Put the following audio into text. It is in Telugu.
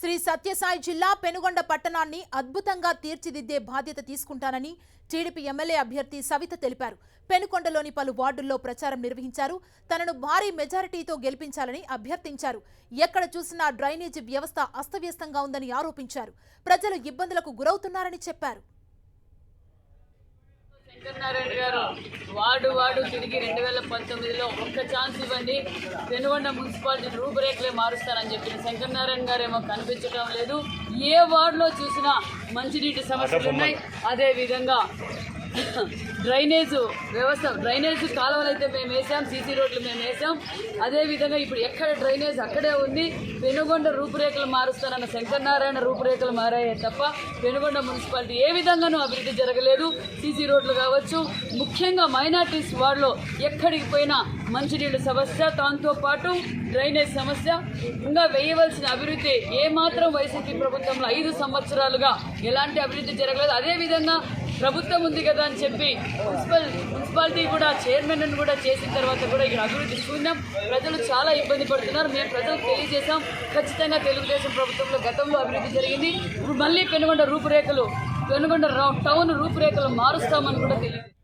శ్రీ సత్యసాయి జిల్లా పెనుగొండ పట్టణాన్ని అద్భుతంగా తీర్చిదిద్దే బాధ్యత తీసుకుంటానని టీడీపీ ఎమ్మెల్యే అభ్యర్థి సవిత తెలిపారు. పెనుకొండలోని పలు వార్డుల్లో ప్రచారం నిర్వహించారు. తనను భారీ మెజారిటీతో గెలిపించాలని అభ్యర్థించారు. ఎక్కడ చూసినా డ్రైనేజీ వ్యవస్థ అస్తవ్యస్తంగా ఉందని ఆరోపించారు. ప్రజలు ఇబ్బందులకు గురవుతున్నారని చెప్పారు. శంకరనారాయణ గారు వార్డు తిరిగి 2019లో ఒక్క ఛాన్స్ ఇవ్వండి, పెనుగొండ మున్సిపాలిటీ రూపురేఖలే మారుస్తారని చెప్పిన శంకరనారాయణ గారు ఏమో కనిపించడం లేదు. ఏ వార్డులో చూసినా మంచినీటి సమస్యలు ఉన్నాయి. అదేవిధంగా డ్రైనేజ్ వ్యవస్థ, డ్రైనేజ్ కాలువలు అయితే మేము వేసాం, సీసీ రోడ్లు మేము వేసాం. అదేవిధంగా ఇప్పుడు ఎక్కడ డ్రైనేజ్ అక్కడే ఉంది. పెనుగొండ రూపురేఖలు మారుస్తానన్న శంకరనారాయణ రూపురేఖలు మారాయే తప్ప పెనుగొండ మున్సిపాలిటీ ఏ విధంగానూ అభివృద్ధి జరగలేదు. సీసీ రోడ్లు కావచ్చు, ముఖ్యంగా మైనార్టీస్ వార్డులో ఎక్కడికి పోయినా మంచినీళ్ళ సమస్య, దాంతో పాటు డ్రైనేజ్ సమస్య, ఇంకా వేయవలసిన అభివృద్ధి ఏమాత్రం వైసీపీ ప్రభుత్వంలో 5 సంవత్సరాలుగా ఎలాంటి అభివృద్ధి జరగలేదు. అదేవిధంగా ప్రభుత్వం ఉంది కదా అని చెప్పి మున్సిపాలిటీ కూడా చైర్మన్ కూడా చేసిన తర్వాత కూడా ఇక్కడ అభివృద్ధి శూన్యం. ప్రజలు చాలా ఇబ్బంది పడుతున్నారు. మేము ప్రజలకు తెలియజేశాం, ఖచ్చితంగా తెలుగుదేశం ప్రభుత్వంలో గతంలో అభివృద్ధి జరిగింది. ఇప్పుడు మళ్ళీ పెనుగొండ టౌన్ రూపురేఖలు మారుస్తామని కూడా తెలియదు.